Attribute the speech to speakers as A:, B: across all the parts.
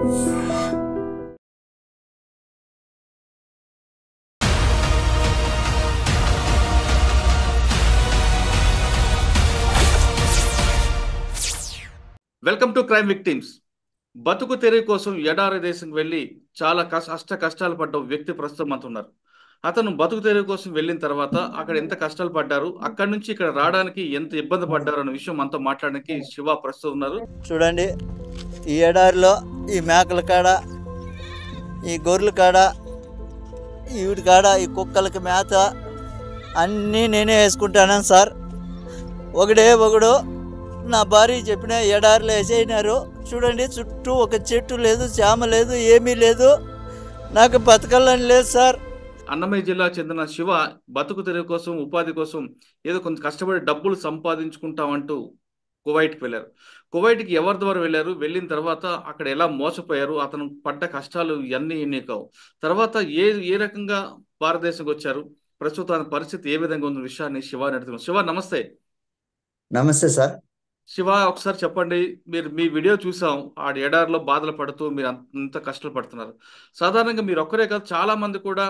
A: Welcome to crime victims. బతుకు తెరువు కోసం ఎడారి దేశం వెళ్ళి చాలా కష్టాలు పడ్డ వ్యక్తి ప్రస్తుతం మనతో ఉన్నారు. అతను బతుకు తెరువు కోసం వెళ్ళిన తర్వాత అక్కడ ఎంత కష్టాలు పడ్డారు, అక్కడి నుంచి ఇక్కడ రావడానికి ఎంత ఇబ్బంది పడ్డారు అన్న విషయం మనతో మాట్లాడడానికి శివ ప్రస్తుతం ఉన్నారు.
B: చూడండి, ఈ ఎడారిలో ఈ మేకల కాడ, ఈ గొర్రెల కాడ, వీటి కాడ, ఈ కుక్కలకి మేత అన్నీ నేనే వేసుకుంటాను సార్. ఒకడు నా భార్య చెప్పిన ఎడారిలో వేసేయినారు. చూడండి, చుట్టూ ఒక చెట్టు లేదు, చామ లేదు, ఏమీ లేదు. నాకు బతకాలని లేదు సార్.
A: అన్నమయ్య జిల్లా చెందిన శివ బతుకు తెరువు కోసం, ఉపాధి కోసం ఏదో కొంత కష్టపడి డబ్బులు సంపాదించుకుంటామంటూ కువైట్కి వెళ్ళారు. కువైట్కి ఎవరి ద్వారా వెళ్ళారు, వెళ్ళిన తర్వాత అక్కడ ఎలా మోసపోయారు, అతను పడ్డ కష్టాలు ఇవన్నీ కావు. తర్వాత ఏ రకంగా భారతదేశంకి వచ్చారు, ప్రస్తుతం పరిస్థితి ఏ విధంగా ఉన్న విషయాన్ని శివ అడుగుతున్నాం. శివ నమస్తే.
B: నమస్తే సార్.
A: శివ, ఒకసారి చెప్పండి, మీ వీడియో చూసాం, ఆ ఎడారిలో బాధలు పడుతూ మీరు అంత కష్టాలు పడుతున్నారు. సాధారణంగా మీరు ఒక్కరే కాదు, చాలా మంది కూడా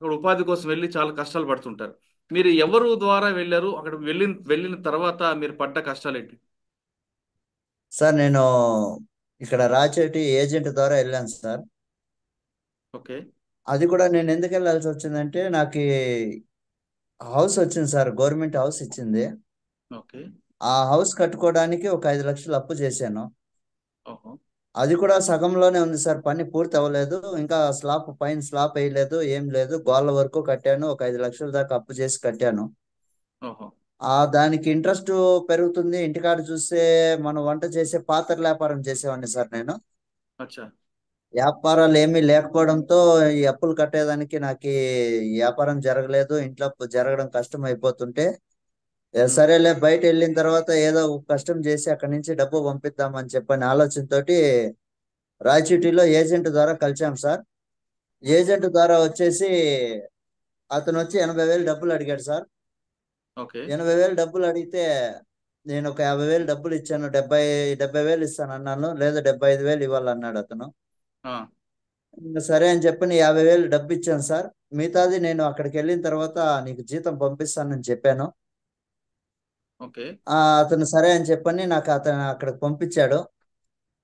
A: ఉపాధి కోసం వెళ్ళి చాలా కష్టాలు పడుతుంటారు. మీరు ఎవరు ద్వారా వెళ్ళారు, అక్కడ వెళ్ళిన తర్వాత మీరు పడ్డ కష్టాలు ఏంటి?
B: సార్, నేను ఇక్కడ రాచేటి ఏజెంట్ ద్వారా వెళ్ళాను సార్.
A: ఓకే.
B: అది కూడా నేను ఎందుకు వెళ్ళాల్సి వచ్చిందంటే, నాకు హౌస్ వచ్చింది సార్, గవర్నమెంట్ హౌస్ ఇచ్చింది.
A: ఓకే.
B: ఆ హౌస్ కట్టుకోవడానికి ఒక 5 లక్షలు అప్పు చేశాను.
A: ఓహో.
B: అది కూడా సగంలోనే ఉంది సార్, పని పూర్తి అవ్వలేదు. ఇంకా పైన స్లాబ్ వేయలేదు, ఏం లేదు. గోళ్ళ వరకు కట్టాను, ఒక 5 లక్షల దాకా అప్పు చేసి కట్టాను.
A: ఓహో.
B: దానికి ఇంట్రెస్ట్ పెరుగుతుంది. ఇంటికాడ చూస్తే మనం వంట చేసే పాత్రల వ్యాపారం చేసేవాడిని సార్ నేను.
A: అచ్చా.
B: వ్యాపారాలు ఏమీ లేకపోవడంతో ఈ అప్పులు కట్టేదానికి నాకు వ్యాపారం జరగలేదు. ఇంట్లో జరగడం కష్టం అయిపోతుంటే, సరేలే బయట వెళ్ళిన తర్వాత ఏదో కష్టం చేసి అక్కడి నుంచి డబ్బు పంపిద్దామని చెప్పని ఆలోచనతోటి రాయచూటిలో ఏజెంట్ ద్వారా కలిసాం సార్. ఏజెంట్ ద్వారా వచ్చేసి అతను వచ్చి 80,000 డబ్బులు అడిగాడు సార్.
A: ఓకే.
B: 80,000 డబ్బులు అడిగితే నేను ఒక 50,000 డబ్బులు ఇచ్చాను. 70,000 ఇస్తాను అన్నాను. లేదా 75,000 ఇవ్వాలన్నాడు అతను. సరే అని చెప్పని 50,000 డబ్బు ఇచ్చాను సార్. మిగతాది నేను అక్కడికి వెళ్ళిన తర్వాత నీకు జీతం పంపిస్తానని చెప్పాను.
A: ఓకే.
B: అతను సరే అని చెప్పని నాకు అతను అక్కడికి పంపించాడు.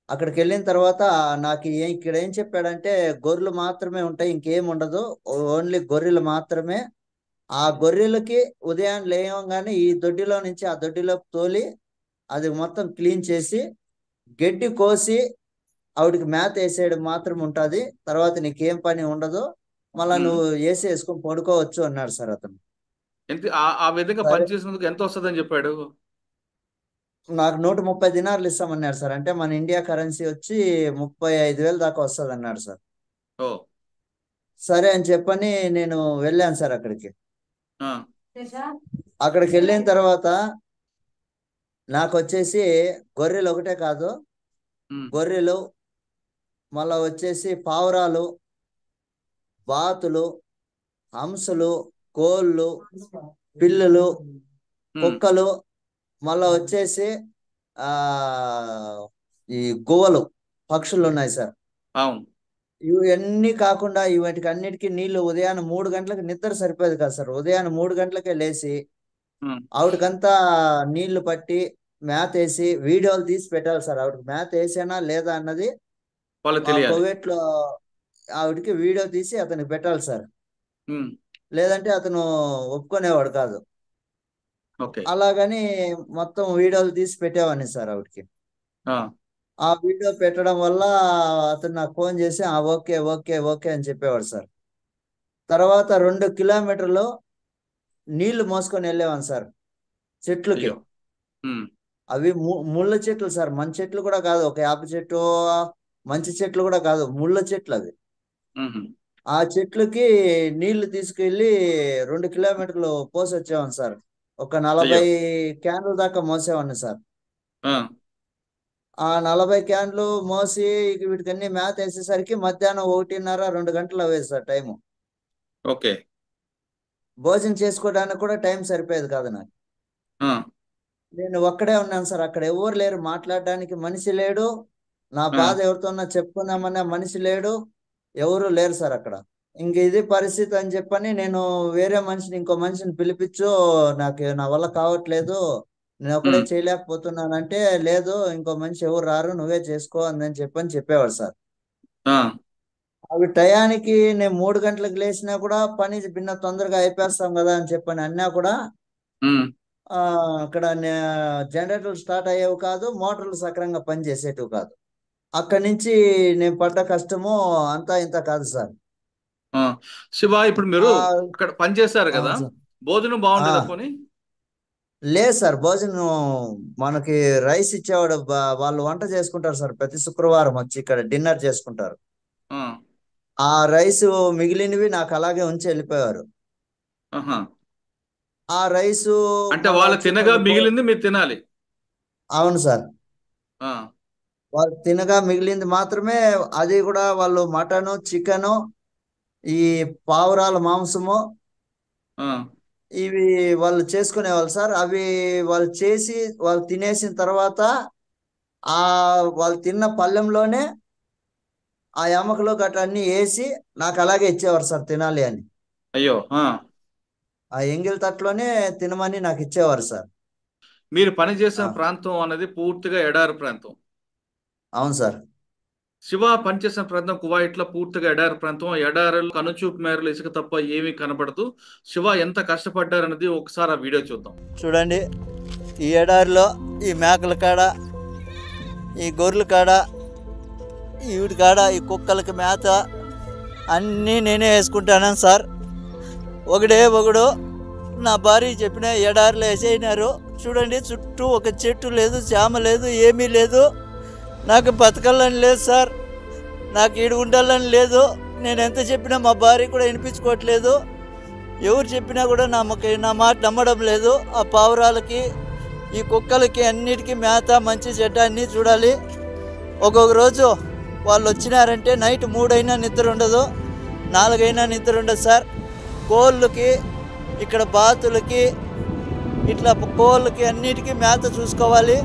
B: అక్కడికి వెళ్ళిన తర్వాత నాకు ఇక్కడ ఏం చెప్పాడంటే, గొర్రెలు మాత్రమే ఉంటాయి, ఇంకేం ఉండదు, ఓన్లీ గొర్రెలు మాత్రమే. ఆ గొర్రెలకి ఉదయం లేవగానే ఈ దొడ్డిలో నుంచి ఆ దొడ్డిలోకి తోలి అది మొత్తం క్లీన్ చేసి గడ్డి కోసి ఆవిడికి మేత వేసేయడం మాత్రం ఉంటుంది. తర్వాత నీకేం పని ఉండదు, మళ్ళా నువ్వు వేసుకొని పడుకోవచ్చు అన్నాడు సార్ అతను.
A: ఆ విధంగా పని చేసినందుకు ఎంత వస్తుందని చెప్పాడు?
B: నాకు 130 దినార్లు ఇస్తామన్నాడు సార్. అంటే మన ఇండియా కరెన్సీ వచ్చి 35,000 దాకా వస్తుంది అన్నాడు సార్. సరే అని చెప్పని నేను వెళ్ళాను సార్ అక్కడికి. అక్కడికి వెళ్ళిన తర్వాత నాకు వచ్చేసి గొర్రెలు ఒకటే కాదు, గొర్రెలు, మళ్ళా వచ్చేసి పావురాలు, బాతులు, హంసలు, కోళ్ళు, పిల్లులు, కుక్కలు, మళ్ళా వచ్చేసి ఈ గువ్వలు, పక్షులు ఉన్నాయి సార్. ఇవన్నీ కాకుండా వాటికి అన్నిటికీ నీళ్లు ఉదయాన్నే 3 గంటలకు నిద్ర సరిపోయేది కాదు సార్. ఉదయాన్నే 3 గంటలకే లేచి ఆవిడకంతా నీళ్లు పట్టి మేత వేసి వీడియోలు తీసి పెట్టాలి సార్. ఆవిడకి మేత వేసానా లేదా అన్నది కోవిట్లో ఆవిడకి వీడియో తీసి అతనికి పెట్టాలి సార్. లేదంటే అతను ఒప్పుకునేవాడు కాదు. అలాగని మొత్తం వీడియోలు తీసి పెట్టేవాడిని సార్ ఆవిడకి. ఆ వీడియో పెట్టడం వల్ల అతను నాకు ఫోన్ చేసి ఓకే ఓకే ఓకే అని చెప్పేవాడు సార్. తర్వాత 2 కిలోమీటర్లు నీళ్లు మోసుకొని వెళ్ళేవాను సార్ చెట్లకి. అవి ముళ్ళ చెట్లు సార్, మంచి చెట్లు కూడా కాదు, ఒక యాప చెట్టు మంచి చెట్లు కూడా కాదు, ముళ్ళ చెట్లు అవి. ఆ చెట్లకి నీళ్లు తీసుకెళ్లి 2 కిలోమీటర్లు పోసి వచ్చేవాను సార్. ఒక 40 క్యాన్ల దాకా మోసేవాడిని సార్. ఆ 40 క్యాన్లు మోసి వీటికన్నీ మేత వేసేసరికి మధ్యాహ్నం 1:30-2 గంటలు అవ్వేది సార్ టైము. భోజనం చేసుకోవడానికి కూడా టైం సరిపోయేది కాదు నాకు. నేను ఒక్కడే ఉన్నాను సార్. అక్కడ ఎవరు లేరు, మాట్లాడడానికి మనిషి లేడు, నా బాధ ఎవరితోన్నా చెప్పుకుందామనే మనిషి లేడు, ఎవరు లేరు సార్ అక్కడ. ఇంక ఇది పరిస్థితి అని చెప్పని నేను వేరే మనిషిని, ఇంకో మనిషిని పిలిపించు, నా వల్ల కావట్లేదు, నేను ఒకడే చేయలేకపోతున్నానంటే, లేదు ఇంకో మనిషి ఎవరు రారు, నువ్వే చేసుకో అందని చెప్పేవాడు సార్. అవి టయానికి నేను 3 గంటలకు లేచినా కూడా పని భిన్న తొందరగా అయిపోస్తాం కదా అని చెప్పని అన్నా కూడా అక్కడ జనరేటర్లు స్టార్ట్ అయ్యేవి కాదు, మోటార్లు సక్రంగా పనిచేసేటివి కాదు. అక్కడి నుంచి నేను పడ్డ కష్టము అంతా ఇంత కాదు సార్.
A: శివ, ఇప్పుడు మీరు ఇక్కడ పని చేశారు కదా, భోజనం బాగుంటుందా? పోనీ
B: లేదు సార్, భోజనం మనకి రైస్ ఇచ్చేవాడు, వాళ్ళు వంట చేసుకుంటారు సార్. ప్రతి శుక్రవారం వచ్చి ఇక్కడ డిన్నర్ చేసుకుంటారు. ఆ రైస్ మిగిలినవి నాకు అలాగే ఉంచి వెళ్ళిపోయారు. ఆ రైసు
A: అంటే వాళ్ళు తినగా మిగిలింది మీరు తినాలి?
B: అవును సార్, వాళ్ళు తినగా మిగిలింది మాత్రమే. అది కూడా వాళ్ళు మటను, చికెను, ఈ పావురాల మాంసము ఇవి వాళ్ళు చేసుకునేవాళ్ళు సార్. అవి వాళ్ళు చేసి వాళ్ళు తినేసిన తర్వాత వాళ్ళు తిన్న పళ్ళెంలోనే ఆ ఎముకలు గట్రా అన్ని వేసి నాకు అలాగే ఇచ్చేవారు సార్, తినాలి అని.
A: అయ్యో!
B: ఆ ఎంగిల్ తట్లోనే తినమని నాకు ఇచ్చేవారు సార్.
A: మీరు పనిచేసిన ప్రాంతం అనేది పూర్తిగా ఎడారి ప్రాంతం.
B: అవును సార్.
A: శివ పనిచేసిన ప్రాంతం కువైట్లో పూర్తిగా ఎడారి ప్రాంతం. ఎడారిలో కనుచూపు మేరలు ఇసుక తప్ప ఏమీ కనపడదు. శివ ఎంత కష్టపడ్డారనేది ఒకసారి ఆ వీడియో చూద్దాం.
B: చూడండి, ఈ ఎడారిలో ఈ మేకల కాడ, ఈ గొర్రెల కాడ, వీటి కాడ, ఈ కుక్కలకి మేత అన్నీ నేనే వేసుకుంటాను సార్. ఒకడు నా భార్య చెప్పిన ఎడారిలో వేసేయినారు. చూడండి, చుట్టూ ఒక చెట్టు లేదు, చేమ లేదు, ఏమీ లేదు. నాకు బతకాలని లేదు సార్, నాకు ఈడు ఉండాలని లేదు. నేను ఎంత చెప్పినా మా భార్య కూడా వినిపించుకోవట్లేదు. ఎవరు చెప్పినా కూడా నా మాట నమ్మడం లేదు. ఆ పావురాలకి, ఈ కుక్కలకి అన్నిటికీ మేత, మంచి చెడ్డ అన్నీ చూడాలి. ఒక్కొక్క రోజు వాళ్ళు వచ్చినారంటే నైట్ 3 అయినా నిద్ర ఉండదు, 4 అయినా నిద్ర ఉండదు సార్. కోళ్ళకి, ఇక్కడ బాతులకి, ఇట్లా కోళ్ళకి అన్నిటికీ మేత చూసుకోవాలి.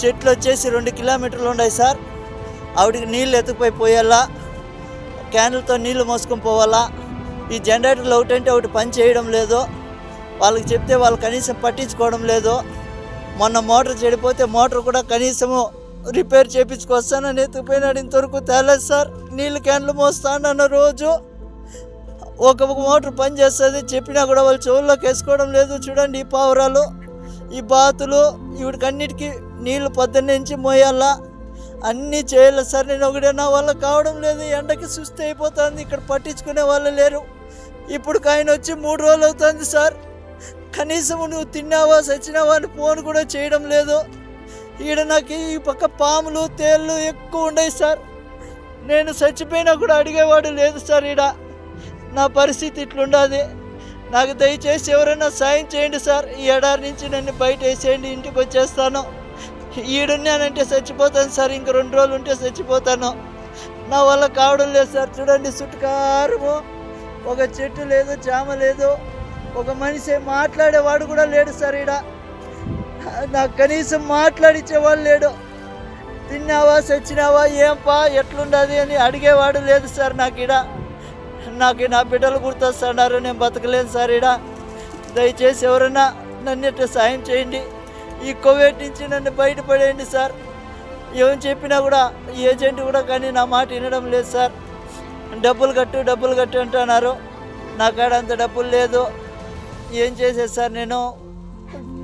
B: చెట్లు వచ్చేసి 2 కిలోమీటర్లు ఉన్నాయి సార్. ఆవిడికి నీళ్ళు ఎత్తుకుపోయి పోయాలా, క్యాన్లతో నీళ్లు మోసుకొని పోవాలా. ఈ జనరేటర్లు ఒకటంటే ఒకటి పని చేయడం లేదు. వాళ్ళకి చెప్తే వాళ్ళు కనీసం పట్టించుకోవడం లేదు. మొన్న మోటార్ చెడిపోతే మోటార్ కూడా కనీసము రిపేర్ చేయించుకొస్తానని ఎత్తుకుపోయినాడు, ఇంతవరకు తేలేదు సార్. నీళ్ళు క్యాన్లు మోస్తానన్న రోజు ఒక మోటార్ పని చేస్తుంది, చెప్పినా కూడా వాళ్ళు చెవుల్లోకి వేసుకోవడం లేదు. చూడండి, ఈ పావురాలు, ఈ బాతులు, వీటికన్నిటికీ నీళ్లు పొద్దున్నే నుంచి మోయాలా, అన్నీ చేయాలి సార్. నేను ఒకటే, నా వల్ల కావడం లేదు. ఎండకి సుస్థి అయిపోతుంది, ఇక్కడ పట్టించుకునే వాళ్ళు లేరు. ఇప్పుడు ఆయన వచ్చి 3 రోజులు అవుతుంది సార్. కనీసం నువ్వు తిన్నావా సచ్చినావా అని ఫోన్ కూడా చేయడం లేదు. ఈడ నాకు ఈ పక్క పాములు, తేళ్ళు ఎక్కువ ఉన్నాయి సార్. నేను చచ్చిపోయినా కూడా అడిగేవాడు లేదు సార్. ఈడ నా పరిస్థితి ఇట్లుండదు. నాకు దయచేసి ఎవరైనా సాయం చేయండి సార్. ఈ ఎడారి నుంచి నన్ను బయట వేసేయండి, ఇంటికి వచ్చేస్తాను. ఈడున్నానంటే చచ్చిపోతాను సార్, ఇంక 2 రోజులు ఉంటే చచ్చిపోతాను. నా వల్ల కావడం లేదు సార్. చూడండి, చుట్టుకారము ఒక చెట్టు లేదు, చేమ లేదు, ఒక మనిషి మాట్లాడేవాడు కూడా లేడు సార్. ఈడ నాకు కనీసం మాట్లాడిచ్చేవాడు లేడు. తిన్నావా చచ్చినావా, ఏంపా ఎట్లుండదు అని అడిగేవాడు లేదు సార్. నాకు నా బిడ్డలు గుర్తొస్తున్నారు, నేను బతకలేను సార్. ఈడ దయచేసి ఎవరైనా నన్ను సాయం చేయండి. ఈ కోవిడ్ నుంచి నన్ను బయటపడేయండి సార్. ఏం చెప్పినా కూడా ఏజెంట్ కూడా కానీ నా మాట వినడం లేదు సార్. డబ్బులు కట్టు అంటున్నారు. నా కాడ అంత డబ్బులు లేదు. ఏం చేసేది సార్, నేను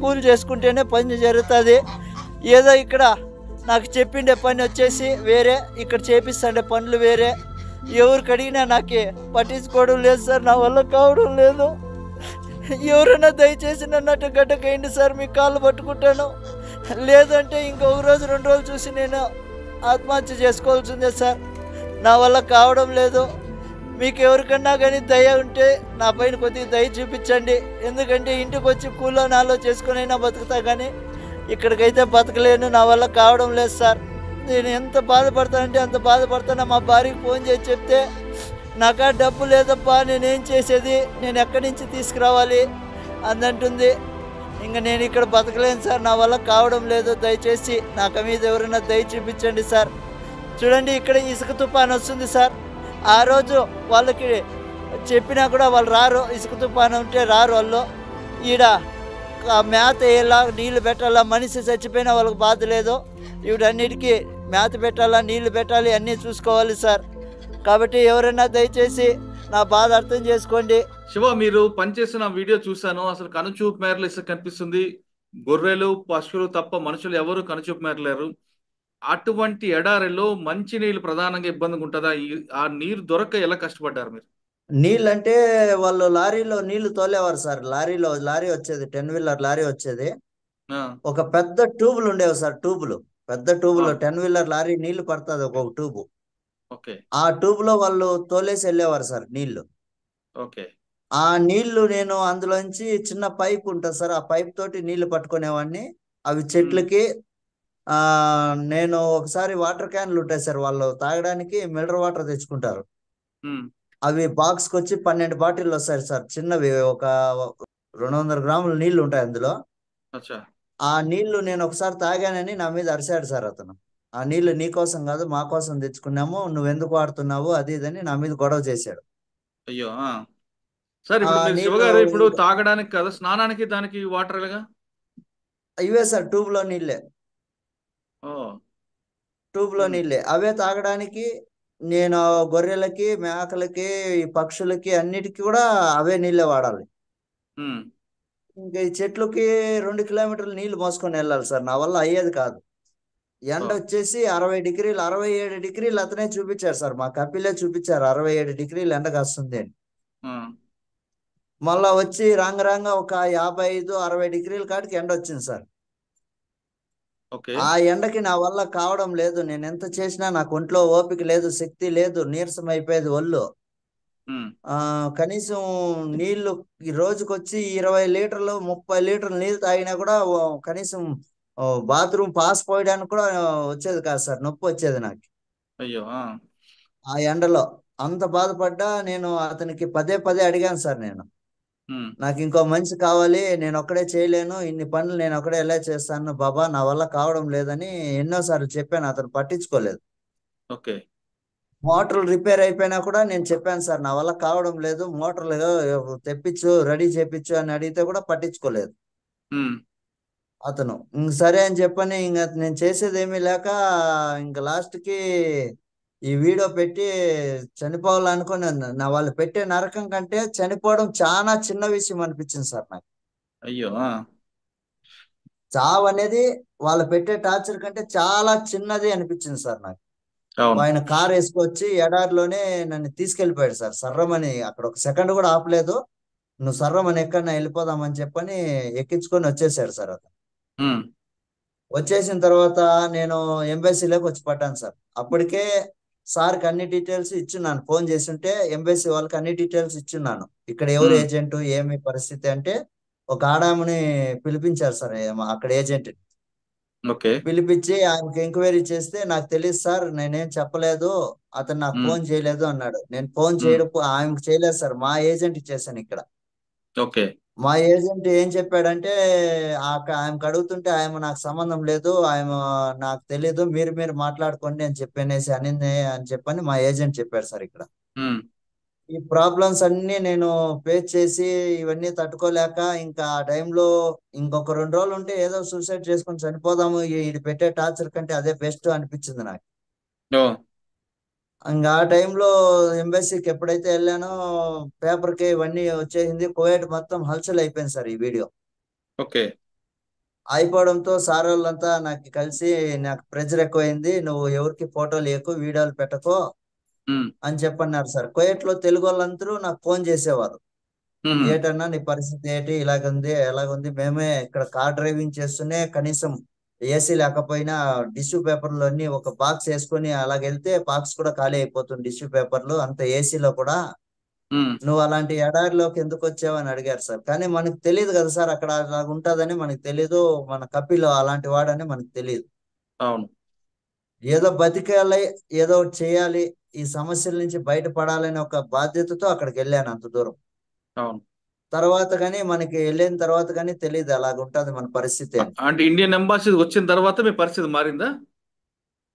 B: కూలి చేసుకుంటేనే పని జరుగుతుంది. ఏదో ఇక్కడ నాకు చెప్పిండే పని వచ్చేసి వేరే, ఇక్కడ చేపిస్తాండే పనులు వేరే. ఎవరికి అడిగినా నాకే పట్టించుకోవడం లేదు సార్. నా వల్ల కావడం లేదు. ఎవరైనా దయచేసి నన్ను గడ్డకేయండి సార్, మీ కాళ్ళు పట్టుకుంటాను. లేదంటే ఇంకొక రోజు 2 రోజులు చూసి నేను ఆత్మహత్య చేసుకోవాల్సిందే సార్. నా వల్ల కావడం లేదు. మీకు ఎవరికన్నా కానీ దయ ఉంటే నా పైన కొద్దిగా దయ చూపించండి. ఎందుకంటే ఇంటికి వచ్చి కూలో నాలో చేసుకునైనా బతుకుతా, కానీ ఇక్కడికైతే బతకలేను. నా వల్ల కావడం లేదు సార్. నేను ఎంత బాధపడతానంటే అంత బాధపడతాను. మా భార్యకి ఫోన్ చేసి చెప్తే, నాకా డబ్బు లేదప్పా, నేనేం చేసేది, నేను ఎక్కడి నుంచి తీసుకురావాలి అందంటుంది. ఇంకా నేను ఇక్కడ బతకలేను సార్, నా వల్ల కావడం లేదు. దయచేసి నాకు మీద ఎవరైనా దయ చూపించండి సార్. చూడండి ఇక్కడ ఇసుక తుఫాన్ వస్తుంది సార్. ఆ రోజు వాళ్ళకి చెప్పినా కూడా వాళ్ళు రారు. ఇసుక తుఫాను ఉంటే రారు వాళ్ళు. ఈడ మేత వేయాలా, నీళ్లు పెట్టాలా, మనిషి చచ్చిపోయినా వాళ్ళకి బాధ లేదు. వీటన్నిటికీ మేత పెట్టాలా, నీళ్లు పెట్టాలి, అన్నీ చూసుకోవాలి సార్. కాబట్టి ఎవరైనా దయచేసి నా బాధ అర్థం చేసుకోండి.
A: శివ, మీరు పనిచేసిన వీడియో చూశాను. అసలు కనుచూపు మేరలు ఇసుక కనిపిస్తుంది. గొర్రెలు పశువులు తప్ప మనుషులు ఎవరు కనుచూపు మేరలేరు. అటువంటి ఎడారిలో మంచి నీళ్ళు ప్రధానంగా ఇబ్బందిగా ఉంటుందా? ఆ నీరు దొరక్క ఎలా కష్టపడ్డారు మీరు?
B: నీళ్ళంటే వాళ్ళు లారీలో నీళ్లు తోలేవారు సార్. లారీ వచ్చేది, 10 వీలర్ లారీ వచ్చేది. ఒక పెద్ద ట్యూబులు ఉండేవి సార్. పెద్ద ట్యూబులో 10 వీలర్ లారీ నీళ్లు పడుతుంది ఒక ట్యూబు. ఆ ట్యూబ్ లో వాళ్ళు తోలేసి వెళ్ళేవారు సార్ నీళ్లు. ఆ నీళ్లు నేను అందులోంచి చిన్న పైప్ ఉంటుంది సార్, ఆ పైప్ తోటి నీళ్లు పట్టుకునేవాడిని. అవి చెట్లకి. నేను ఒకసారి వాటర్ క్యాన్లు ఉంటాయి సార్, వాళ్ళు తాగడానికి మినరల్ వాటర్ తెచ్చుకుంటారు. అవి బాక్స్కి వచ్చి 12 బాటిల్ వస్తాయి సార్, చిన్నవి. ఒక 200 గ్రాముల నీళ్లు ఉంటాయి అందులో. ఆ నీళ్లు నేను ఒకసారి తాగానని నా మీద అరిశాడు సార్ అతను. ఆ నీళ్లు నీ కోసం కాదు, మా కోసం తెచ్చుకున్నాము, నువ్వెందుకు వాడుతున్నావు, అది ఇదని నా మీద గొడవ చేశాడు.
A: అయ్యో. సార్ ఇప్పుడు మీరు శివగారు ఇప్పుడు తాగడానికి కదా, స్నానానికి దానికి వాటర్ ఎలాగా?
B: ఇవే సార్, ట్యూబ్ లో నీళ్ళే. అవే తాగడానికి. నేను గొర్రెలకి, మేకలకి, ఈ పక్షులకి అన్నిటికీ కూడా అవే నీళ్ళే వాడాలి. ఇంకా ఈ చెట్లకి 2 కిలోమీటర్లు నీళ్లు మోసుకొని వెళ్ళాలి సార్, నా వల్ల అయ్యేది కాదు. ఎండ వచ్చేసి 60 డిగ్రీలు, 67 డిగ్రీలు అతనే చూపించారు సార్, మా కపిలే చూపించారు 67 డిగ్రీలు ఎండ కాస్తుంది అని. మళ్ళా వచ్చి రాంగ ఒక 55-60 డిగ్రీల కాడికి ఎండ వచ్చింది సార్. ఆ ఎండకి నా వల్ల కావడం లేదు. నేను ఎంత చేసినా నాకు ఒంట్లో ఓపిక లేదు, శక్తి లేదు, నీరసం అయిపోయేది ఒళ్ళు. కనీసం నీళ్లు ఈ రోజుకొచ్చి 20 లీటర్లు 30 లీటర్లు నీళ్ళు తాగినా కూడా కనీసం బాత్రూమ్ పాస్ పోయడానికి కూడా వచ్చేది కాదు సార్, నొప్పి వచ్చేది నాకు.
A: అయ్యో.
B: ఆ ఎండలో అంత బాధపడ్డా నేను అతనికి పదే పదే అడిగాను సార్, నాకు ఇంకో మనిషి కావాలి, నేను ఒక్కడే చేయలేను, ఇన్ని పనులు నేను ఒక్కడే ఎలా చేస్తాను బాబా, నా వల్ల కావడం లేదని ఎన్నోసార్లు చెప్పాను. అతను పట్టించుకోలేదు. మోటార్లు రిపేర్ అయిపోయినా కూడా నేను చెప్పాను సార్, నా వల్ల కావడం లేదు, మోటార్లు తెప్పించు, రెడీ చేపించు అని అడిగితే కూడా పట్టించుకోలేదు అతను. సరే అని చెప్పని ఇంకా నేను చేసేది ఏమీ లేక ఇంకా లాస్ట్ కి ఈ వీడియో పెట్టి చనిపోవాలనుకుని, నా వాళ్ళు పెట్టే నరకం కంటే చనిపోవడం చాలా చిన్న విషయం అనిపించింది సార్ నాకు.
A: అయ్యో.
B: చావు అనేది వాళ్ళు పెట్టే టార్చర్ కంటే చాలా చిన్నది అనిపించింది సార్ నాకు. ఆయన కార్ వేసుకొచ్చి ఎడారిలోనే నన్ను తీసుకెళ్లిపోయాడు సార్, సర్రమని. అక్కడ ఒక సెకండ్ కూడా ఆపలేదు. నువ్వు సర్రమని ఎక్కడన్నా వెళ్ళిపోదామని చెప్పని ఎక్కించుకొని వచ్చేసాడు సార్ అతను. వచ్చేసిన తర్వాత నేను ఎంబసీలోకి వచ్చి పడ్డాను సార్. అప్పటికే సార్కి అన్ని డీటెయిల్స్ ఇచ్చున్నాను, ఫోన్ చేసి ఉంటే ఎంబసీ వాళ్ళకి అన్ని డీటెయిల్స్ ఇచ్చున్నాను. ఇక్కడ ఎవరు ఏజెంట్, ఏమి పరిస్థితి అంటే ఒక ఆడామని పిలిపించారు సార్ అక్కడ ఏజెంట్. పిలిపించి ఆయనకి ఎంక్వైరీ చేస్తే, నాకు తెలియదు సార్, నేనేం చెప్పలేదు, అతను నాకు ఫోన్ చేయలేదు అన్నాడు. నేను ఫోన్ చేయడం ఆయనకు చేయలేదు సార్, మా ఏజెంట్ చేశాను ఇక్కడ. మా ఏజెంట్ ఏం చెప్పాడంటే, ఆయనకు అడుగుతుంటే ఆయన నాకు సంబంధం లేదు, ఆయన నాకు తెలియదు, మీరు మాట్లాడుకోండి అని చెప్పనేసి అనింది అని చెప్పని మా ఏజెంట్ చెప్పాడు సార్ ఇక్కడ. ఈ ప్రాబ్లమ్స్ అన్ని నేను ఫేస్ చేసి ఇవన్నీ తట్టుకోలేక ఇంకా ఆ టైంలో ఇంకొక 2 రోజులు ఉంటే ఏదో సూసైడ్ చేసుకొని చనిపోదాము, ఇది పెట్టే టార్చర్ కంటే అదే బెస్ట్ అనిపించింది నాకు. ఇంకా ఆ టైంలో ఎంబసీకి ఎప్పుడైతే వెళ్ళానో పేపర్కి ఇవన్నీ వచ్చేసింది. కువైట్ మొత్తం హల్చల్ అయిపోయింది సార్ ఈ వీడియో. అయిపోవడంతో సార్ వాళ్ళంతా నాకు కలిసి, నాకు ప్రెజర్ ఎక్కువైంది, నువ్వు ఎవరికి ఫోటోలు ఎక్కువ వీడియోలు పెట్టకో అని చెప్పన్నారు సార్. కువైట్ లో తెలుగు వాళ్ళందరూ నాకు ఫోన్ చేసేవారు, ఏటన్నా నీ పరిస్థితి ఏంటి, ఎలాగుంది, మేమే ఇక్కడ కార్ డ్రైవింగ్ చేస్తూనే కనీసం ఏసీ లేకపోయినా టిష్యూ పేపర్లు అన్ని ఒక బాక్స్ వేసుకొని అలాగెళ్తే బాక్స్ కూడా ఖాళీ అయిపోతుంది టిష్యూ పేపర్లు, అంత ఏసీలో కూడా. నువ్వు అలాంటి ఎడారిలోకి ఎందుకు వచ్చావు అని అడిగారు సార్. కానీ మనకు తెలియదు కదా సార్, అక్కడ అలాగ ఉంటుందని మనకు తెలీదు, మన కపిల్ అలాంటి వాడని మనకు తెలియదు. ఏదో బతికాలి, ఏదో చేయాలి, ఈ సమస్యల నుంచి బయటపడాలని ఒక బాధ్యతతో అక్కడికి వెళ్ళాను అంత దూరం. తర్వాత కానీ మనకి వెళ్ళిన తర్వాత కానీ తెలియదు అలాగ ఉంటుంది మన పరిస్థితి అని.
A: అంటే ఇండియన్ ఎంబాసీ వచ్చిన తర్వాత మీ పరిస్థితి మారిందా?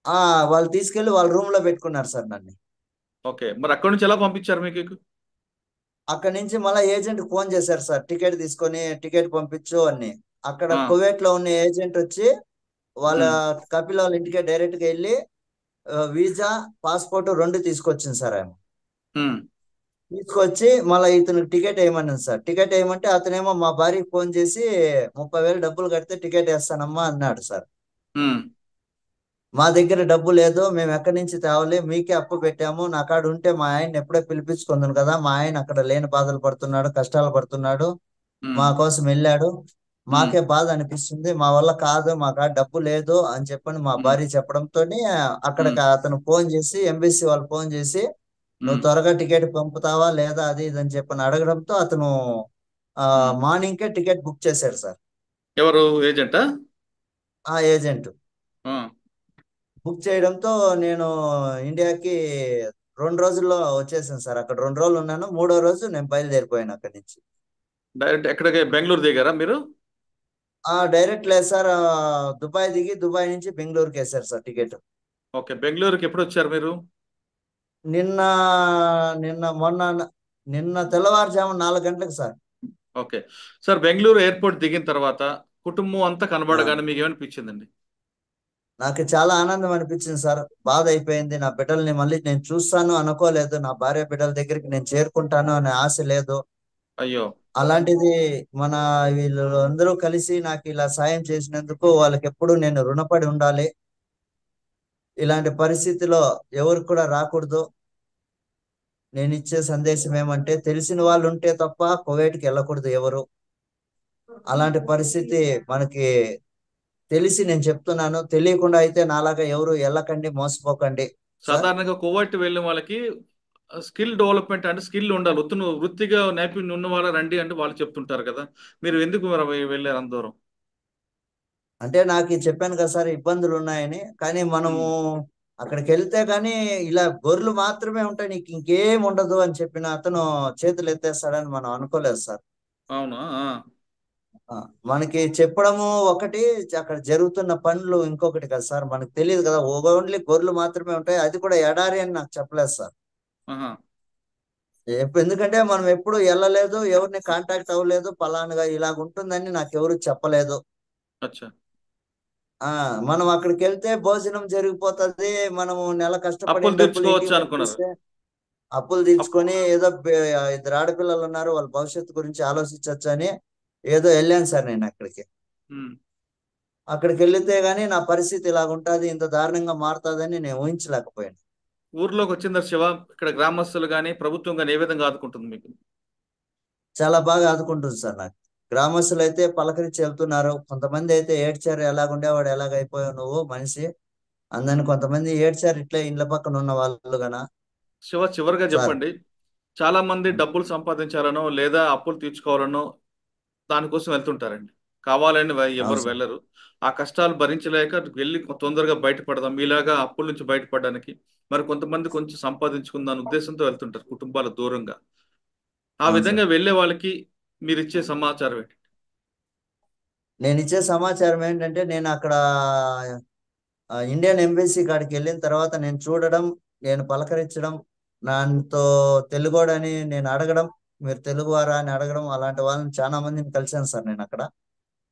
B: వాళ్ళు తీసుకెళ్లి వాళ్ళ రూమ్ లో పెట్టుకున్నారు సార్ నన్ను.
A: ఓకే, మరి అక్కడి నుంచి ఎలా పంపించారు మీకు?
B: అక్కడి నుంచి మళ్ళీ ఏజెంట్ ఫోన్ చేశారు సార్, టికెట్ తీసుకొని టికెట్ పంపించు అని. అక్కడ
A: ఆ,
B: కువైట్ లో ఉన్న ఏజెంట్ వచ్చి వాళ్ళ
A: ఉమ్,
B: కపిల్ వాళ్ళ ఇంటికే డైరెక్ట్ గా వెళ్ళి వీసా పాస్పోర్ట్ రెండు తీసుకొచ్చింది సార్ ఆయన.
A: ఉమ్,
B: తీసుకొచ్చి మళ్ళీ ఇతనికి టికెట్ వేయమన్నాను సార్. టికెట్ వేయమంటే అతనేమో మా భార్యకి ఫోన్ చేసి 30,000 డబ్బులు కడితే టికెట్ వేస్తానమ్మా అన్నాడు సార్.
A: ఉమ్,
B: మా దగ్గర డబ్బు లేదు, మేము ఎక్కడి నుంచి తేవాలి, మీకే అప్పు పెట్టాము, నా కాడ ఉంటే మా ఆయన ఎప్పుడే పిలిపించుకుందాను కదా, మా ఆయన అక్కడ లేని బాధలు పడుతున్నాడు, కష్టాలు పడుతున్నాడు,
A: ఉమ్,
B: మా కోసం వెళ్ళాడు,
A: ఉమ్,
B: మాకే బాధ అనిపిస్తుంది, మా వల్ల కాదు, మా కాడ డబ్బు లేదు అని చెప్పని మా
A: ఉమ్,
B: భార్య చెప్పడంతో
A: ఉమ్,
B: అక్కడికి అతను ఫోన్ చేసి, ఎంబీసీ వాళ్ళు ఫోన్ చేసి, నువ్వు
A: ఉమ్,
B: త్వరగా టికెట్ పంపుతావా లేదా అది ఇది అని చెప్పని అడగడంతో అతను
A: ఉమ్.
B: మార్నింగ్కే టికెట్ బుక్ చేశాడు సార్.
A: ఎవరు, ఏజెంటా?
B: ఆ ఏజెంట్
A: ఆ,
B: బుక్ చేయడంతో నేను ఇండియాకి 2 రోజుల్లో వచ్చేసాను సార్. అక్కడ 2 రోజులు ఉన్నాను, 3వ రోజు నేను బయలుదేరిపోయాను అక్కడి నుంచి.
A: డైరెక్ట్ ఎక్కడికి, బెంగళూరు దిగారా మీరు?
B: డైరెక్ట్ లేదు సార్, దుబాయ్ దిగి దుబాయ్ నుంచి బెంగళూరుకి వేశారు సార్ టికెట్.
A: ఓకే, బెంగళూరుకి ఎప్పుడు వచ్చారు మీరు?
B: నిన్న నిన్న మొన్న నిన్న తెల్లవారుజాము 4 గంటలకు sir.
A: Okay sir, Bengaluru airport దిగిన తర్వాత కుటుంబం అంతా
B: ఆ,
A: కనబడగానే మీకు ఏమనిపించిందండి?
B: నాకు చాలా ఆనందం అనిపించింది సార్. బాధ అయిపోయింది, నా బిడ్డల్ని మళ్ళీ నేను చూస్తాను అనుకోలేదు, నా భార్య బిడ్డల దగ్గరికి నేను చేరుకుంటాను అనే ఆశ లేదు.
A: అయ్యో.
B: అలాంటిది మన వీళ్ళు అందరూ కలిసి నాకు ఇలా సాయం చేసినందుకు వాళ్ళకి ఎప్పుడు నేను రుణపడి ఉండాలి. ఇలాంటి పరిస్థితిలో ఎవరికి కూడా రాకూడదు. నేను ఇచ్చే సందేశం ఏమంటే, తెలిసిన వాళ్ళు ఉంటే తప్ప కువైట్కి వెళ్ళకూడదు ఎవరు.
A: ఉమ్.
B: అలాంటి పరిస్థితి మనకి తెలిసి నేను చెప్తున్నాను, తెలియకుండా అయితే నాలాగా ఎవరు వెళ్ళకండి, మోసపోకండి సార్.
A: సాధారణంగా కువైట్ వెళ్ళిన వాళ్ళకి స్కిల్ డెవలప్మెంట్ అంటే స్కిల్ ఉండాలి. వృత్తిని వృత్తిగా నైపుణ్యం ఉన్న వాళ్ళ రండి అంటే వాళ్ళు చెప్తుంటారు కదా. మీరు ఎందుకు మరి వెళ్ళారు అంత దూరం?
B: అంటే నాకు చెప్పాను కదా సార్, ఇబ్బందులు ఉన్నాయని. కానీ మనము
A: ఉమ్.
B: అక్కడికి వెళ్తే కానీ ఇలా గొర్రెలు మాత్రమే ఉంటాయి, నీకు ఇంకేం ఉండదు అని చెప్పిన అతను చేతులు ఎత్తేస్తాడని మనం అనుకోలేదు సార్.
A: అవునా? ఆ.
B: ఆ, మనకి చెప్పడము ఒకటి, అక్కడ జరుగుతున్న పనులు ఇంకొకటి కదా సార్. మనకు తెలియదు కదా, ఓన్లీ గొర్రెలు మాత్రమే ఉంటాయి, అది కూడా ఎడారి అని నాకు చెప్పలేదు సార్.
A: ఆహా.
B: ఎందుకంటే మనం ఎప్పుడు వెళ్ళలేదు, ఎవరిని కాంటాక్ట్ అవ్వలేదు, పలానుగా ఇలాగ ఉంటుందని నాకు ఎవరు చెప్పలేదు.
A: అచ్చా.
B: ఆ మనం అక్కడికి వెళ్తే భోజనం జరిగిపోతుంది, మనము నెల కష్టపడిన
A: అప్పులు
B: డబ్బులు
A: తీర్చుకోవచ్చు
B: ఇంటికి
A: అనుకున్నారు.
B: పంపిస్తే అప్పులు
A: అప్-
B: తీర్చుకొని ఏదో ఇద్దరు ఆడపిల్లలు ఉన్నారు, వాళ్ళ భవిష్యత్తు గురించి ఆలోచించవచ్చు అని ఏదో వెళ్ళాను సార్ నేను అక్కడికి.
A: ఉమ్.
B: అక్కడికి వెళితే గానీ నా పరిస్థితి ఇలాగ ఉంటుంది, ఇంత దారుణంగా మారుతుందని నేను ఊహించలేకపోయాను.
A: ఊర్లోకి వచ్చిందా శివ? ఇక్కడ గ్రామస్తులు కానీ ప్రభుత్వం కానీ ఏ విధంగా ఆదుకుంటుంది మీకు?
B: చాలా బాగా ఆదుకుంటుంది సార్ నాకు. గ్రామస్తులు అయితే పలకరించి వెళ్తున్నారు, కొంతమంది అయితే ఏడ్చారు, ఎలాగుండేవాడు ఎలాగ అయిపోయావు నువ్వు మనిషి అందని
A: ఉమ్.
B: కొంతమంది ఏడ్చారు, ఇట్లే ఇండ్ల పక్కన ఉన్న వాళ్ళు గన.
A: శివ, చివరిగా
B: సార్
A: చెప్పండి. చాలా మంది డబ్బులు సంపాదించాలనో లేదా అప్పులు తీర్చుకోవాలనో దానికోసం వెళ్తుంటారండి. కావాలని
B: అవును
A: ఎవరు
B: సార్.
A: వెళ్ళరు. ఆ కష్టాలు భరించలేక వెళ్ళి తొందరగా బయటపడదాం మీలాగా అప్పుల నుంచి బయటపడడానికి. మరి కొంతమంది కొంచెం సంపాదించుకుందాని ఉద్దేశంతో వెళ్తుంటారు కుటుంబాల దూరంగా. ఆ
B: అవును సార్.
A: విధంగా వెళ్ళే వాళ్ళకి మీరు ఇచ్చే సమాచారం ఏంటి?
B: నేను ఇచ్చే సమాచారం ఏంటంటే, నేను అక్కడ ఇండియన్ ఎంబసీ కాడికి వెళ్ళిన తర్వాత నేను చూడడం, నేను పలకరించడం, నాతో తెలుగోడని నేను అడగడం, మీరు తెలుగువారా అని అడగడం, అలాంటి వాళ్ళని చాలా మందిని కలిశాను సార్ నేను అక్కడ.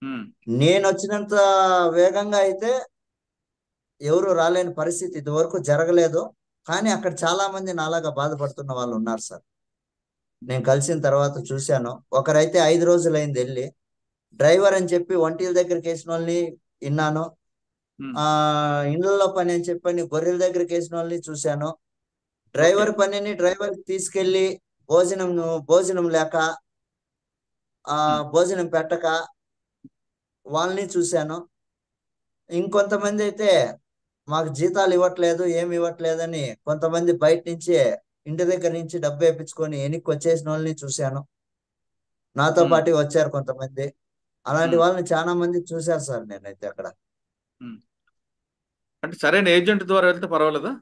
A: ఉమ్,
B: నేను వచ్చినంత వేగంగా అయితే ఎవరు రాలేని పరిస్థితి ఇదివరకు జరగలేదు. కానీ అక్కడ చాలా మంది నాలాగా బాధపడుతున్న వాళ్ళు ఉన్నారు సార్. నేను కలిసిన తర్వాత చూశాను. ఒకరైతే 5 రోజులైంది వెళ్ళి, డ్రైవర్ అని చెప్పి వంటీల దగ్గరికి వేసిన వాళ్ళని విన్నాను.
A: ఉమ్.
B: ఆ ఇండ్లలో పని అని చెప్పని గొర్రెల దగ్గరికి వేసిన వాళ్ళని చూశాను.
A: ఓకే.
B: డ్రైవర్ పనిని డ్రైవర్ తీసుకెళ్లి భోజనం భోజనం లేక,
A: ఉమ్,
B: భోజనం పెట్టక వాళ్ళని చూశాను. ఇంకొంతమంది అయితే మాకు జీతాలు ఇవ్వట్లేదు, ఏమి ఇవ్వట్లేదని కొంతమంది బయట నుంచి ఇంటి దగ్గర నుంచి డబ్బు వేయించుకొని వెనక్కి వచ్చేసిన వాళ్ళని చూశాను. నాతో
A: ఉమ్,
B: పాటు వచ్చారు కొంతమంది. అలాంటి
A: ఉమ్,
B: వాళ్ళని చాలా మంది చూశాను సార్ నేనైతే అక్కడ.
A: ఉమ్. అంటే సరైన ఏజెంట్ ద్వారా వెళ్తే పర్వాలేదా?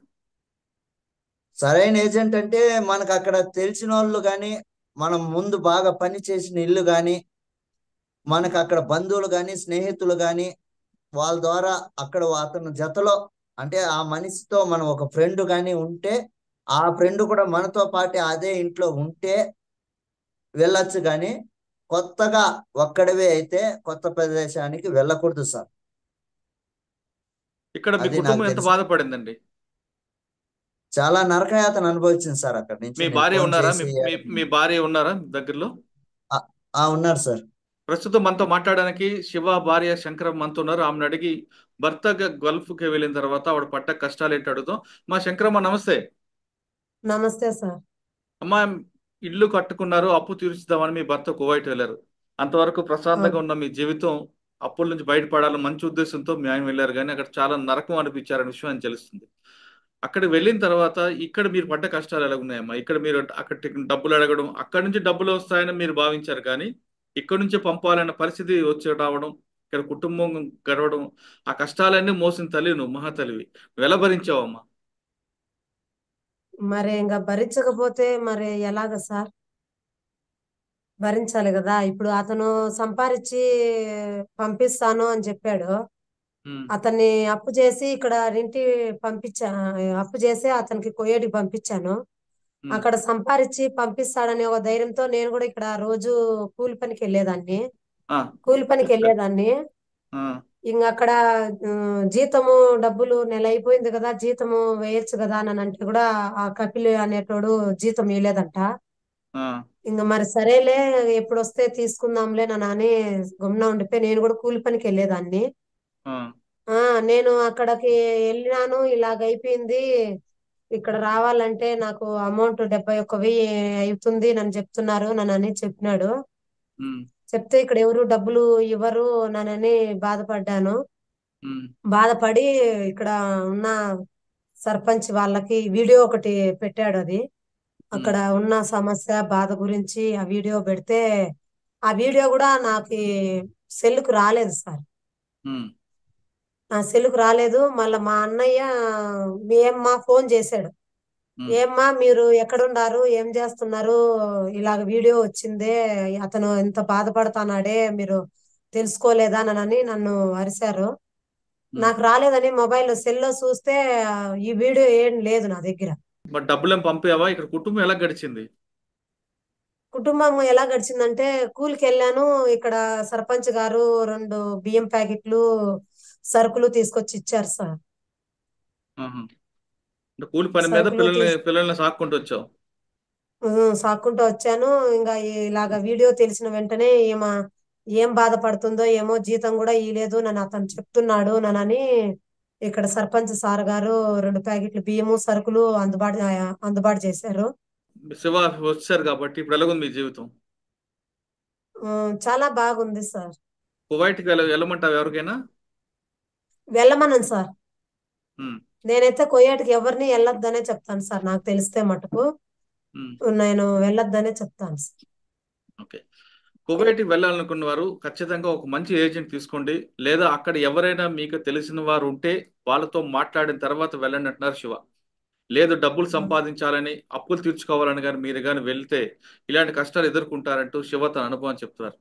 B: సరైన ఏజెంట్ అంటే మనకు అక్కడ తెలిసిన వాళ్ళు కానీ, మనం ముందు బాగా పని చేసిన ఇల్లు కానీ, మనకు
A: ఉమ్,
B: అక్కడ బంధువులు కానీ స్నేహితులు కానీ వాళ్ళ ద్వారా అక్కడ అతని జతలో అంటే ఆ మనిషితో మనం ఒక ఫ్రెండ్ కానీ ఉంటే ఆ ఫ్రెండ్ కూడా మనతో పాటు అదే ఇంట్లో ఉంటే వెళ్ళొచ్చు, కానీ కొత్తగా ఒక్కడివే అయితే కొత్త ప్రదేశానికి వెళ్ళకూడదు సార్.
A: ఇక్కడ మీ
B: అది నాకు
A: కుటుంబం ఎంత
B: తెలిసి
A: బాధపడిందండి?
B: చాలా నరకయాతన అనుభవించింది సార్. అక్కడి నుంచి
A: మీ
B: నేను
A: భార్య
B: ఫోన్
A: ఉన్నారా? మీ
B: చేసి
A: మీ మీ భార్య ఉన్నారా దగ్గరలో?
B: ఆ, ఉన్నారు సార్.
A: ప్రస్తుతం మనతో మాట్లాడడానికి శివ భార్య శంకరం మనతో ఉన్నారు. ఆమెను అడిగి భర్త గల్ఫ్కి వెళ్ళిన తర్వాత ఆవిడ పడ్డ కష్టాలు ఏంటి అడుగుతాం. మా శంకరమ్మ నమస్తే.
C: నమస్తే సార్.
A: అమ్మా, ఇల్లు కట్టుకున్నారు, అప్పు తీర్చుదామని మీ భర్త కువైట్ వెళ్ళారు. అంతవరకు ప్రశాంతంగా ఉన్న మీ జీవితం అప్పుల నుంచి బయటపడాలని మంచి ఉద్దేశంతో మీ ఆయన వెళ్ళారు, కానీ అక్కడ చాలా నరకం అనిపించారనే విషయం అని తెలుస్తుంది. అక్కడికి వెళ్ళిన తర్వాత ఇక్కడ మీరు పడ్డ కష్టాలు ఎలా ఉన్నాయమ్మా? ఇక్కడ మీరు అక్కడ డబ్బులు అడగడం, అక్కడి నుంచి డబ్బులు వస్తాయని మీరు భావించారు, కానీ ఇక్కడ నుంచి పంపాలన్న పరిస్థితి వచ్చి రావడం, ఇక్కడ కుటుంబం గడవడం, ఆ కష్టాలన్నీ మోసిన తల్లి నువ్వు, మహాతల్లివి. నువ్వు ఎలా భరించావమ్మా?
C: మరి ఇంకా భరించకపోతే మరి ఎలాగ సార్? భరించాలి కదా. ఇప్పుడు అతను సంపాదించి పంపిస్తాను అని చెప్పాడు. అతన్ని అప్పు చేసి ఇక్కడ ఇంటి అప్పు చేసి అతనికి కోయేటికి పంపించాను. అక్కడ సంపాదించి పంపిస్తాడని ఒక ధైర్యంతో నేను కూడా ఇక్కడ రోజు కూలి పనికి వెళ్ళేదాన్ని. ఇంక అక్కడ జీతము డబ్బులు నెల అయిపోయింది కదా, జీతము వేయచ్చు కదా అని అంటే కూడా ఆ కపిల్ అనేటోడు జీతం వేయలేదంట. ఇంక మరి సరేలే ఎప్పుడు వస్తే తీసుకుందాంలే అని గమ్మున ఉండిపోయి నేను కూడా కూలి పనికి వెళ్ళేదాన్ని. నేను అక్కడికి వెళ్ళినాను, ఇలాగ అయిపోయింది, ఇక్కడ రావాలంటే నాకు అమౌంట్ 71,000 అవుతుంది నన్ను చెప్తున్నారు అని చెప్పినాడు. చెప్తే ఇక్కడ ఎవరు డబ్బులు ఇవ్వరు నని బాధపడ్డాను. బాధపడి ఇక్కడ ఉన్న సర్పంచ్ వాళ్ళకి వీడియో ఒకటి పెట్టాడు. అది అక్కడ ఉన్న సమస్య బాధ గురించి ఆ వీడియో పెడితే ఆ వీడియో కూడా నాకు సెల్లుకు రాలేదు సార్. నా సెల్లుకు రాలేదు. మళ్ళా మా అన్నయ్య ఏమ్మా ఫోన్ చేశాడు. ఏమ్మా మీరు ఎక్కడున్నారు, ఏం చేస్తున్నారు, ఇలాగ వీడియో వచ్చిందే, అతను ఎంత బాధపడతానాడే మీరు తెలుసుకోలేదా అని నన్ను అరిశారు. నాకు రాలేదని మొబైల్ సెల్లో చూస్తే ఈ వీడియో ఏం లేదు నా దగ్గర.
A: మరి డబ్బులేం పంపావా? ఇక్కడ కుటుంబం ఎలా గడిచింది?
C: కుటుంబం ఎలా గడిచిందంటే కూలికి వెళ్ళాను. ఇక్కడ సర్పంచ్ గారు 2 బియ్యం ప్యాకెట్లు సరుకులు తీసుకొచ్చి ఇచ్చారు సార్.
A: కూలి పని మీద పిల్లల్ని సాక్కుంటూ వచ్చావు?
C: సాక్కుంటూ వచ్చాను. ఇంకా ఇలాగ వీడియో తెలిసిన వెంటనే ఏం బాధపడుతుందో ఏమో, జీతం కూడా ఇయ్యలేదు నన్ను అతను చెప్తున్నాడు అని ఇక్కడ సర్పంచ్ సార్ గారు 2 ప్యాకెట్లు బియ్యము సరుకులు అందుబాటు చేశారు.
A: శివ వచ్చారు కాబట్టి ఇప్పుడు ఎలాగుంది మీ జీవితం?
C: చాలా బాగుంది సార్.
A: కువైట్కి వెళ్ళమంటావు ఎవరికైనా?
C: వెళ్ళమన్నాను సార్. నేనైతే కువైట్కి ఎవరిని వెళ్ళొద్దనే చెప్తాను సార్. నాకు తెలిస్తే మటుకు నేను వెళ్ళొద్దనే చెప్తాను సార్.
A: ఓకే. కువైట్కి వెళ్ళాలనుకున్న వారు ఖచ్చితంగా ఒక మంచి ఏజెంట్ తీసుకోండి, లేదా అక్కడ ఎవరైనా మీకు తెలిసిన వారు ఉంటే వాళ్ళతో మాట్లాడిన తర్వాత వెళ్ళండి అంటున్నారు శివ. లేదు డబ్బులు సంపాదించాలని అప్పులు తీర్చుకోవాలని కానీ మీరు కానీ వెళ్తే ఇలాంటి కష్టాలు ఎదుర్కొంటారంటూ శివ తన అనుభవం చెప్తున్నారు.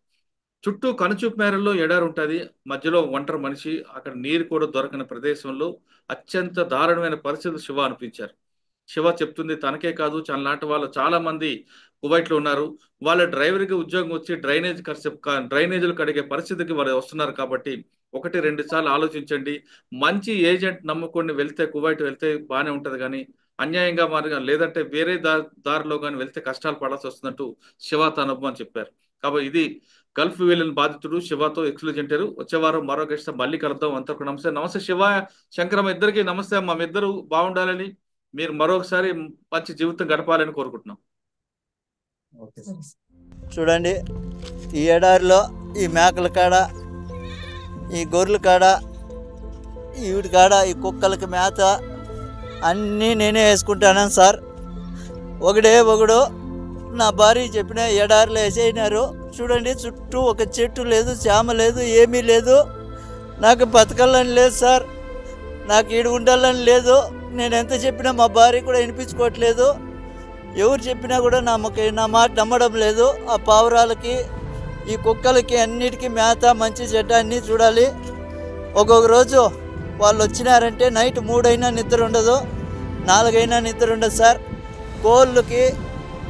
A: చుట్టూ కనుచూపు మేరల్లో ఎడారి ఉంటుంది, మధ్యలో ఒంటరి మనిషి, అక్కడ నీరు కూడా దొరకని ప్రదేశంలో అత్యంత దారుణమైన పరిస్థితులు శివ అనిపించారు. శివ చెప్తుంది తనకే కాదు లాంటి వాళ్ళు చాలా మంది కువైట్లో ఉన్నారు. వాళ్ళ డ్రైవర్కి ఉద్యోగం వచ్చి డ్రైనేజీలు కడిగే పరిస్థితికి వారు వస్తున్నారు. కాబట్టి 1-2 సార్లు ఆలోచించండి. మంచి ఏజెంట్ నమ్ముకొని వెళ్తే కువైట్ వెళ్తే బాగానే ఉంటది, కానీ అన్యాయంగా మారిగా లేదంటే వేరే దారిలో కానీ వెళ్తే కష్టాలు పడాల్సి వస్తున్నట్టు శివ తన అనుభవం చెప్పారు. కాబట్టి ఇది గల్ఫ్ వెళ్ళిన బాధితుడు శివతో ఎక్స్క్లూజెంటారు. వచ్చే వారం మరో గెస్ట్ మళ్ళీ కలుద్దాం. అంతకు నమస్తే. నమస్తే శివ, శంకరమ్మ ఇద్దరికి నమస్తే. మా ఇద్దరు బాగుండాలని, మీరు మరొకసారి మంచి జీవితం గడపాలని కోరుకుంటున్నాం.
B: చూడండి, ఈ ఎడారిలో ఈ మేకల కాడ, ఈ గొర్రెల కాడ, వీటి కాడ ఈ కుక్కలకి మేత అన్నీ నేనే వేసుకుంటాను సార్. ఒకడు నా భార్య చెప్పిన ఎడారిలో వేసేసినారు. చూడండి, చుట్టూ ఒక చెట్టు లేదు, చేమ లేదు, ఏమీ లేదు. నాకు బతకాలని లేదు సార్, నాకు ఈడు ఉండాలని లేదు. నేను ఎంత చెప్పినా మా భార్య కూడా వినిపించుకోవట్లేదు. ఎవరు చెప్పినా కూడా నా మాట నమ్మడం లేదు. ఆ పావురాలకి, ఈ కుక్కలకి అన్నిటికీ మేత మంచి చెడ్డ అన్నీ చూడాలి. ఒక్కొక్క రోజు వాళ్ళు వచ్చినారంటే నైట్ 3 అయినా నిద్ర ఉండదు, 4 అయినా నిద్ర ఉండదు సార్. కోళ్ళకి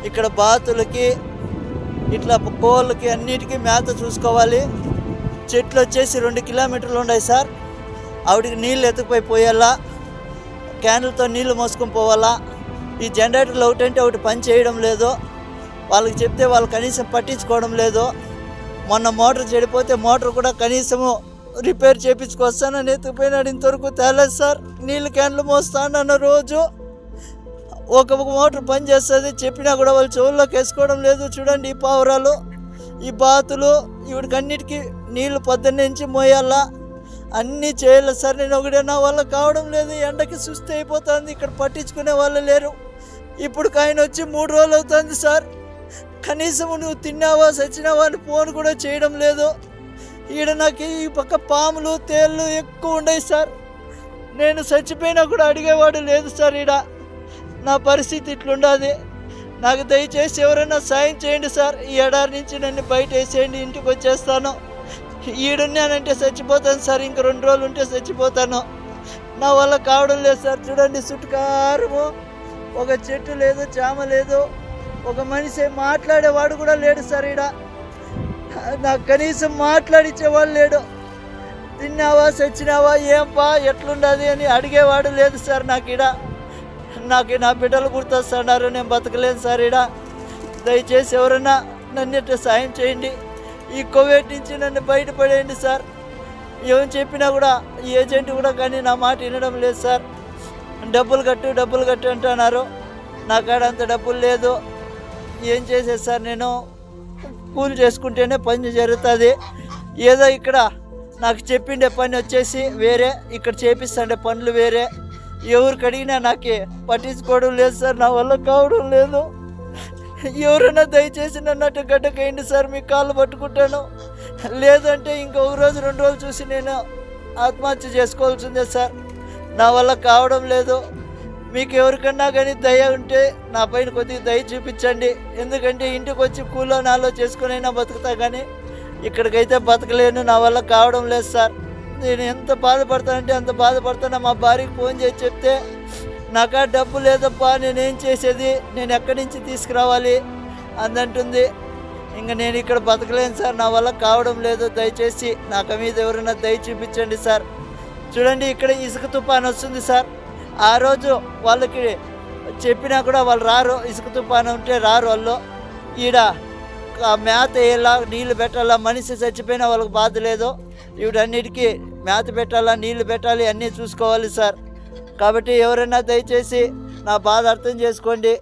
B: ఇక్కడ బాతులకి ఇట్లా కోళ్ళకి అన్నిటికీ మేత చూసుకోవాలి. చెట్లు వచ్చేసి 2 కిలోమీటర్లు ఉన్నాయి సార్. ఆవిడికి నీళ్ళు ఎత్తుకుపోయి పోయాలా, క్యాన్లతో నీళ్లు మోసుకొని పోవాలా. ఈ జనరేటర్లు ఒకటంటే ఒకటి పని చేయడం లేదు. వాళ్ళకి చెప్తే వాళ్ళు కనీసం పట్టించుకోవడం లేదు. మొన్న మోటార్ చెడిపోతే మోటార్ కూడా కనీసము రిపేర్ చేయించుకొస్తానని ఎత్తుకుపోయినాడు, ఇంతవరకు తేలేదు సార్. నీళ్ళు క్యాన్లు మోస్తానన్న రోజు ఒక మోటార్ పని చేస్తుంది, చెప్పినా కూడా వాళ్ళు చెవుల్లోకి వేసుకోవడం లేదు. చూడండి ఈ పావురాలు, ఈ బాతులు, ఇవిడికి అన్నిటికీ నీళ్లు పొద్దున్నే నుంచి మోయాలా, అన్నీ చేయాలి సార్. నేను ఒకటే నా వల్ల కావడం లేదు, ఎండకి సుస్థి అయిపోతుంది. ఇక్కడ పట్టించుకునే వాళ్ళు లేరు. ఇప్పుడు ఆయన వచ్చి 3 రోజులు అవుతుంది సార్. కనీసం నువ్వు తిన్నావా చచ్చినావా అని ఫోన్ కూడా చేయడం లేదు. ఈడ నాకు ఈ పక్క పాములు తేళ్ళు ఎక్కువ ఉన్నాయి సార్. నేను చచ్చిపోయినా కూడా అడిగేవాడు లేదు సార్. ఈడ నా పరిస్థితి ఇట్లుండదు. నాకు దయచేసి ఎవరైనా సాయం చేయండి సార్. ఈ ఎడారి నుంచి నన్ను బయట వేసేయండి, ఇంటికి వచ్చేస్తాను. ఈడున్నానంటే చచ్చిపోతాను సార్, ఇంక 2 రోజులు ఉంటే చచ్చిపోతాను. నా వల్ల కావడం లేదు సార్. చూడండి చుట్టుకారము ఒక చెట్టు లేదు, చామ లేదు, ఒక మనిషి మాట్లాడేవాడు కూడా లేడు సార్. ఈడ నాకు కనీసం మాట్లాడించేవాడు లేడు. తిన్నావా చచ్చినావా ఏంపా ఎట్లుండదు అని అడిగేవాడు లేదు సార్. నాకు నా బిడ్డలు గుర్తొస్తున్నారు, నేను బతకలేను సార్. దయచేసి ఎవరైనా నన్ను సాయం చేయండి. ఈ కోవిడ్ నుంచి నన్ను బయటపడేయండి సార్. ఏం చెప్పినా కూడా ఈ ఏజెంట్ కూడా కానీ నా మాట వినడం లేదు సార్. డబ్బులు కట్టు అంటున్నారు. నా కాడ అంత డబ్బులు లేదు. ఏం చేసేది సార్? నేను కూలి చేసుకుంటేనే పని జరుగుతుంది. ఏదో ఇక్కడ నాకు చెప్పిండే పని వచ్చేసి వేరే, ఇక్కడ చేపిస్తుండే పనులు వేరే. ఎవరికి అడిగినా నాకు పట్టించుకోవడం లేదు సార్. నా వల్ల కావడం లేదు. ఎవరైనా దయచేసి నన్ను అటు గడ్డకేయండి సార్, మీ కాళ్ళు పట్టుకుంటాను. లేదంటే ఇంకొక రోజు 2 రోజులు చూసి నేను ఆత్మహత్య చేసుకోవాల్సిందే సార్. నా వల్ల కావడం లేదు. మీకు ఎవరికన్నా కానీ దయ ఉంటే నా పైన కొద్దిగా దయ చూపించండి. ఎందుకంటే ఇంటికి వచ్చి కూలో నాలో చేసుకునైనా బతుకుతా, కానీ ఇక్కడికైతే బతకలేను. నా వల్ల కావడం లేదు సార్. నేను ఎంత బాధపడతానంటే అంత బాధపడతాను. మా భార్యకి ఫోన్ చేసి చెప్తే నాకా డబ్బు లేదప్పా, నేనేం చేసేది, నేను ఎక్కడి నుంచి తీసుకురావాలి అందంటుంది. ఇంకా నేను ఇక్కడ బతకలేను సార్. నా వల్ల కావడం లేదు. దయచేసి నాకు మీద ఎవరైనా దయ చూపించండి సార్. చూడండి ఇక్కడ ఇసుక తుఫాను వస్తుంది సార్. ఆ రోజు వాళ్ళకి చెప్పినా కూడా వాళ్ళు రారు. ఇసుక తుఫాను ఉంటే రారు వాళ్ళు. ఈడ మేత వేయాలా, నీళ్లు పెట్టాలా. మనిషి చచ్చిపోయినా వాళ్ళకి బాధ లేదు. వీటన్నిటికీ మేత పెట్టాలా, నీళ్లు పెట్టాలి, అన్నీ చూసుకోవాలి సార్. కాబట్టి ఎవరైనా దయచేసి నా బాధ అర్థం చేసుకోండి.